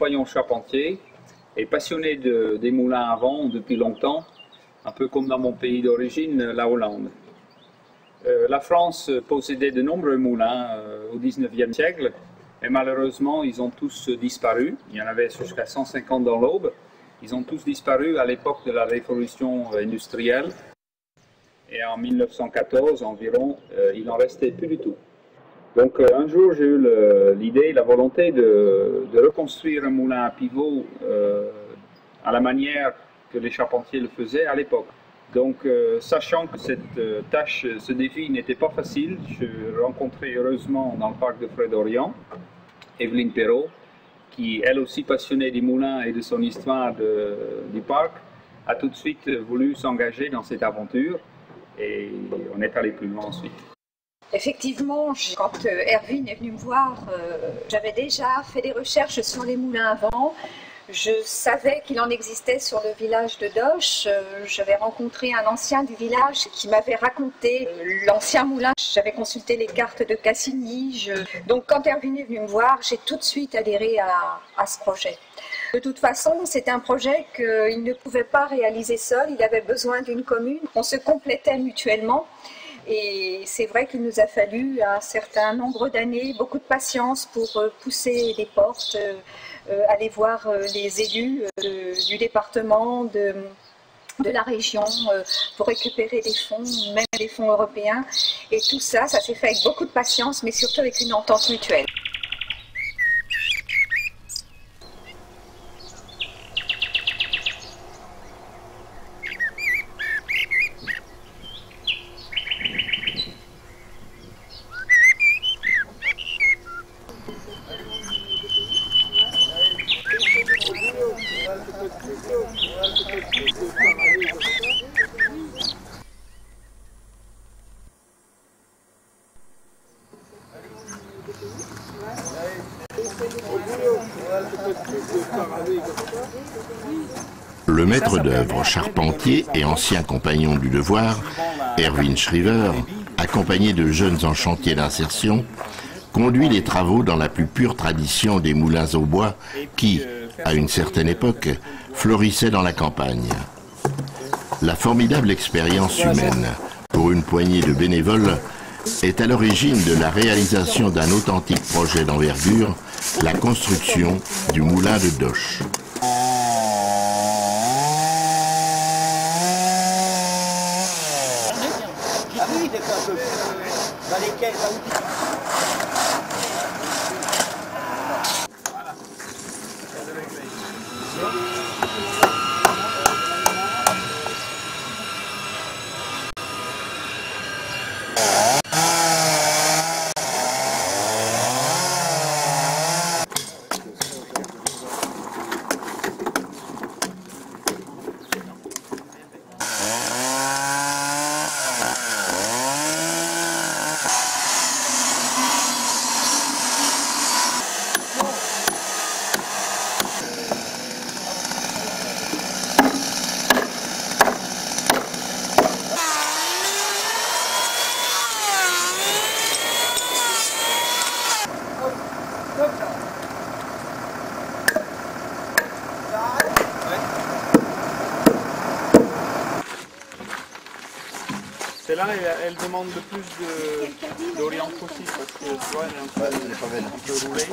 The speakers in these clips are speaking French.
compagnon charpentier et passionné des moulins à vent depuis longtemps, un peu comme dans mon pays d'origine, la Hollande. La France possédait de nombreux moulins au XIXe siècle, mais malheureusement ils ont tous disparu. Il y en avait jusqu'à 150 dans l'Aube. Ils ont tous disparu à l'époque de la révolution industrielle. Et en 1914 environ, il n'en restait plus du tout. Donc un jour j'ai eu l'idée, la volonté de reconstruire un moulin à pivot à la manière que les charpentiers le faisaient à l'époque. Donc sachant que cette tâche, ce défi n'était pas facile, je rencontrais heureusement dans le parc de Fred-Orient Evelyne Perrault, qui elle aussi passionnée des moulins et de son histoire du parc, a tout de suite voulu s'engager dans cette aventure et on est allé plus loin ensuite. Effectivement, quand Erwin est venu me voir, j'avais déjà fait des recherches sur les moulins à vent. Je savais qu'il en existait sur le village de Doche. J'avais rencontré un ancien du village qui m'avait raconté l'ancien moulin. J'avais consulté les cartes de Cassini. Donc quand Erwin est venu me voir, j'ai tout de suite adhéré à ce projet. De toute façon, c'était un projet qu'il ne pouvait pas réaliser seul. Il avait besoin d'une commune. On se complétait mutuellement. Et c'est vrai qu'il nous a fallu un certain nombre d'années, beaucoup de patience pour pousser les portes, aller voir les élus du département, de la région, pour récupérer des fonds, même des fonds européens. Et tout ça, ça s'est fait avec beaucoup de patience, mais surtout avec une entente mutuelle. Le maître d'œuvre, charpentier et ancien compagnon du devoir, Erwin Schriver, accompagné de jeunes en chantier d'insertion, conduit les travaux dans la plus pure tradition des moulins au bois qui, à une certaine époque, florissaient dans la campagne. La formidable expérience humaine, pour une poignée de bénévoles, est à l'origine de la réalisation d'un authentique projet d'envergure, la construction du moulin de Doche. Celle-là, elle demande le plus d'orient possible parce que tu vois, elle est un peu roulée.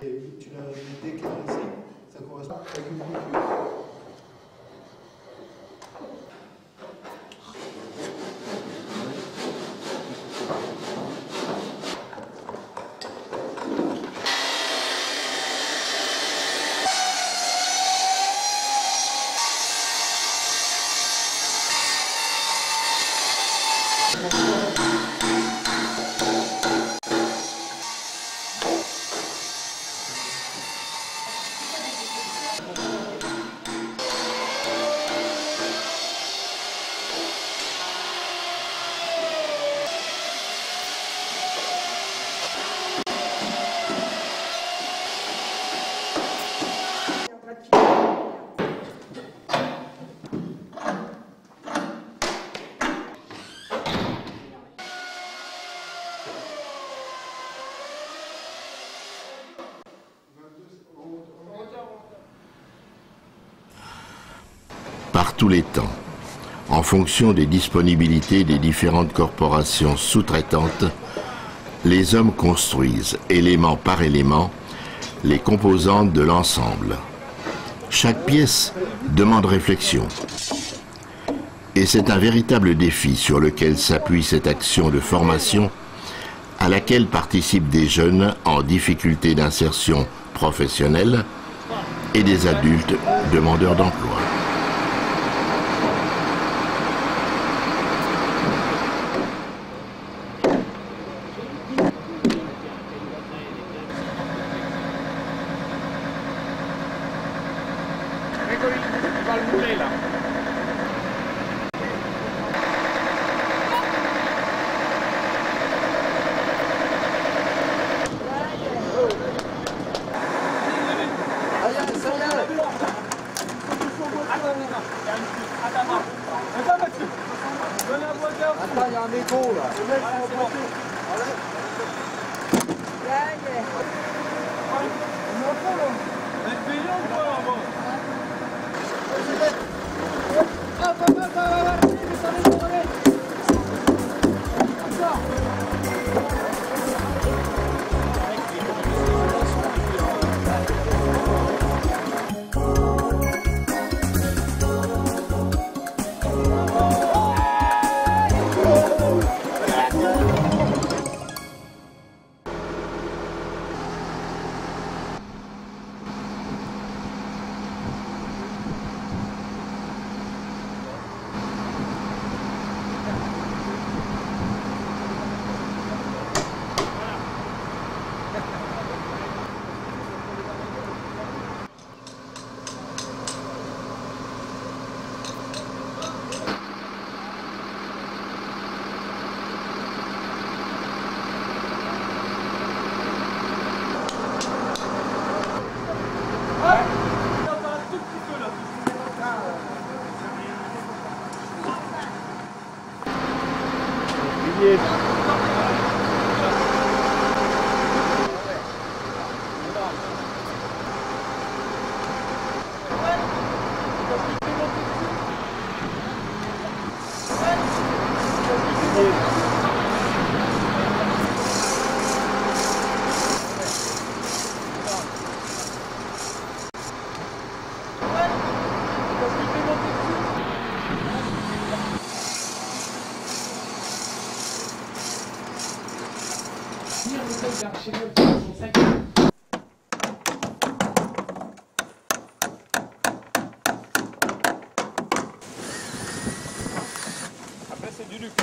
Et tu l'as déclassé, ça correspond avec une piqûre. Par tous les temps, en fonction des disponibilités des différentes corporations sous-traitantes, les hommes construisent, élément par élément, les composantes de l'ensemble. Chaque pièce demande réflexion. Et c'est un véritable défi sur lequel s'appuie cette action de formation à laquelle participent des jeunes en difficulté d'insertion professionnelle et des adultes demandeurs d'emploi. Attends, il y a un écho là. Après c'est du luxe.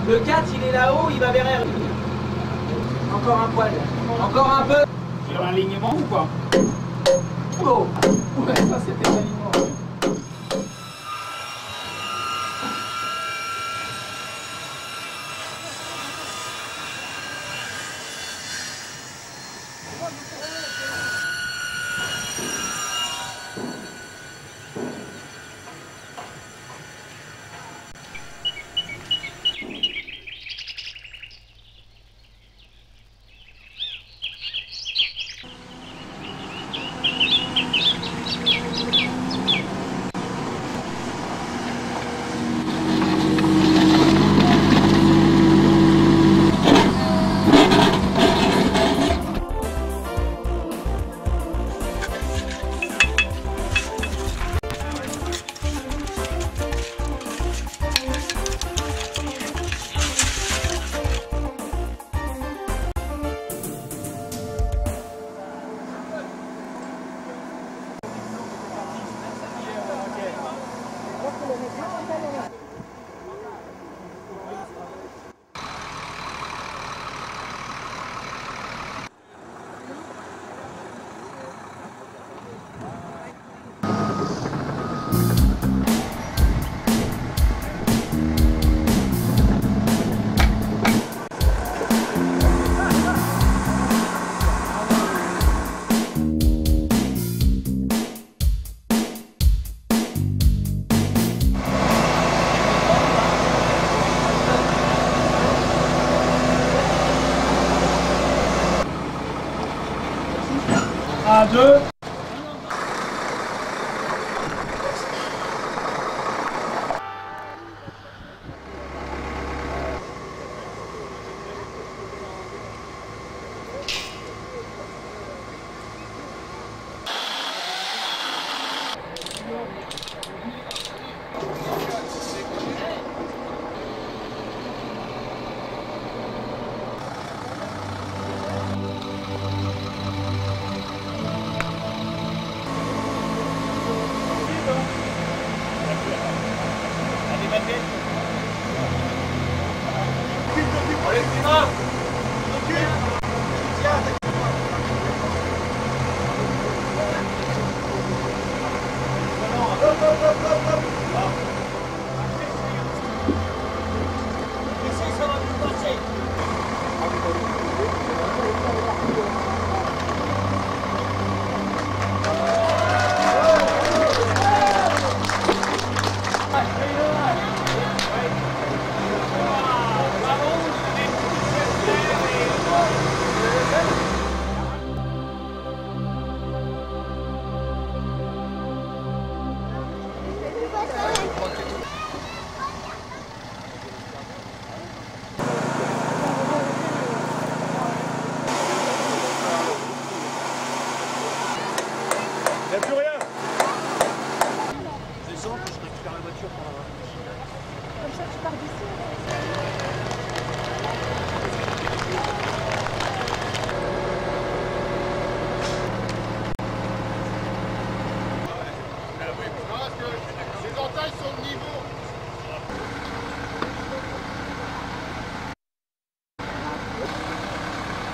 Le 4, il est là-haut, il va vers Erwin. Encore un poil. Encore un peu. Sur l'alignement ou pas? Oh, ouais, ça c'était l'alignement. À deux.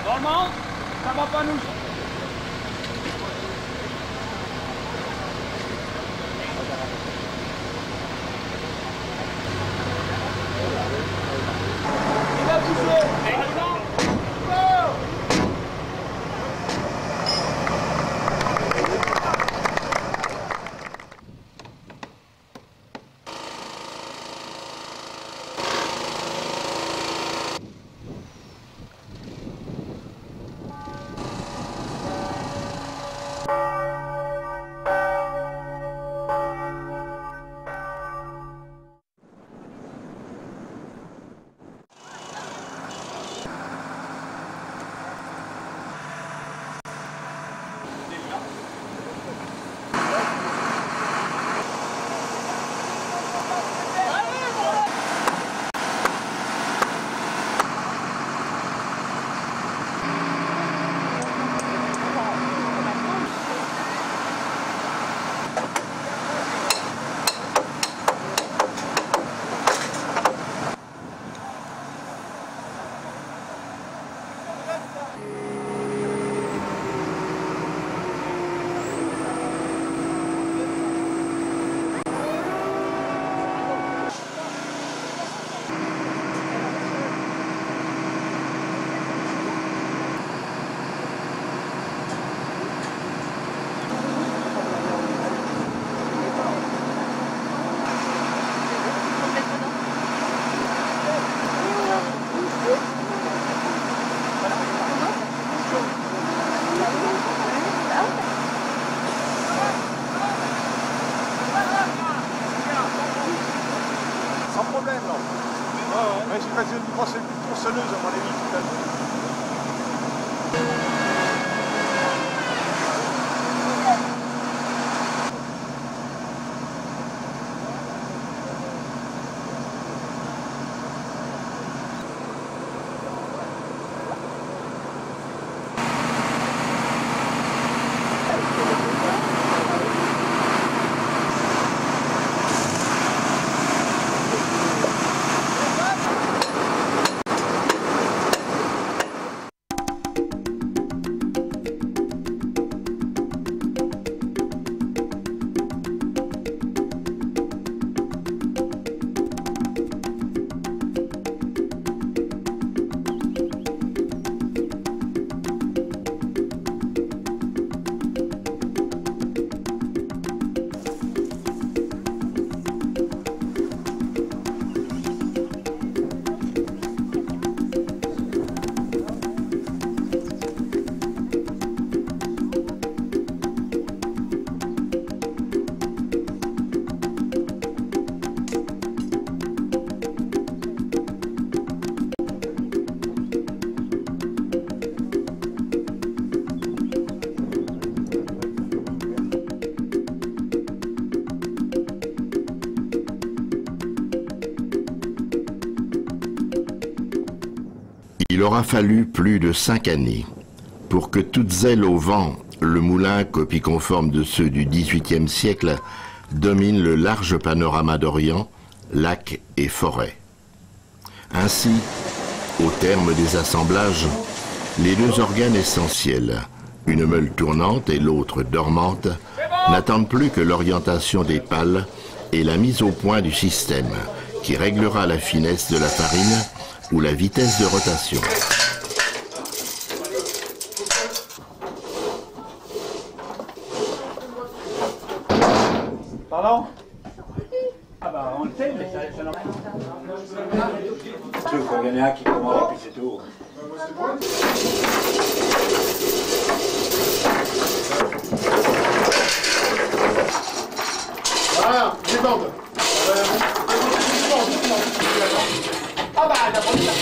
Normand, ça va pas nous. Il va pousser. maintenant. Ouais, j'ai passé une tronçonneuse à mon avis tout à l'heure. Il aura fallu plus de 5 années pour que toutes ailes au vent, le moulin, copie conforme de ceux du XVIIIe siècle, domine le large panorama d'Orient, lacs et forêts. Ainsi, au terme des assemblages, les deux organes essentiels, une meule tournante et l'autre dormante, n'attendent plus que l'orientation des pales et la mise au point du système qui réglera la finesse de la farine ou la vitesse de rotation. Pardon? Ah bah on le sait, mais c'est normal. Il faut qu'il y en ait un qui commande et puis c'est tout. Voilà, déborde. Ah bah, la première.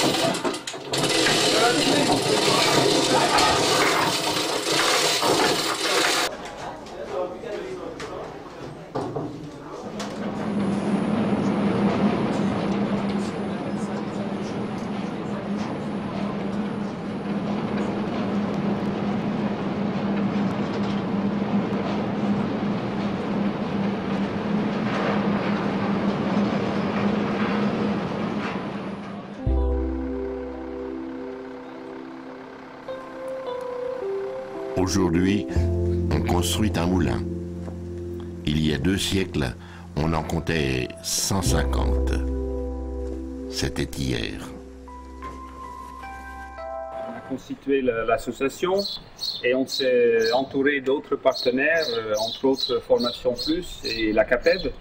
Aujourd'hui, on construit un moulin. Il y a 2 siècles, on en comptait 150. C'était hier. On a constitué l'association et on s'est entouré d'autres partenaires, entre autres Formation Plus et la CAPEB,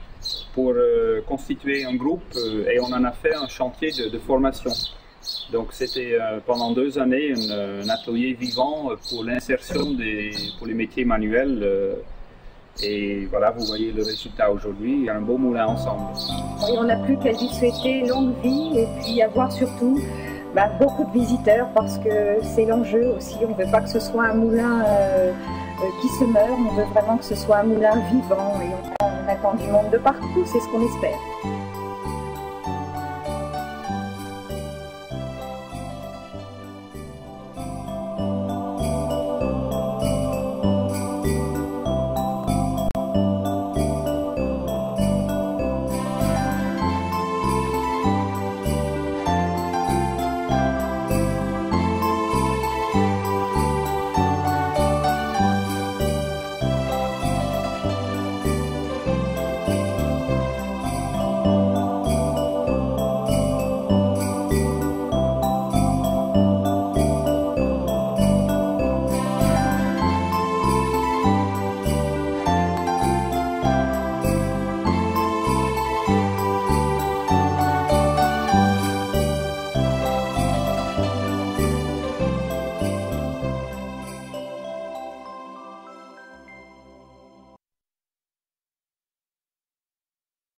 pour constituer un groupe et on en a fait un chantier de formation. Donc c'était pendant 2 années un atelier vivant pour l'insertion pour les métiers manuels. Et voilà, vous voyez le résultat aujourd'hui, il y a un beau moulin ensemble. Et on n'a plus qu'à lui souhaiter longue vie et puis avoir surtout beaucoup de visiteurs parce que c'est l'enjeu aussi. On ne veut pas que ce soit un moulin qui se meurt, on veut vraiment que ce soit un moulin vivant et on attend du monde de partout, c'est ce qu'on espère.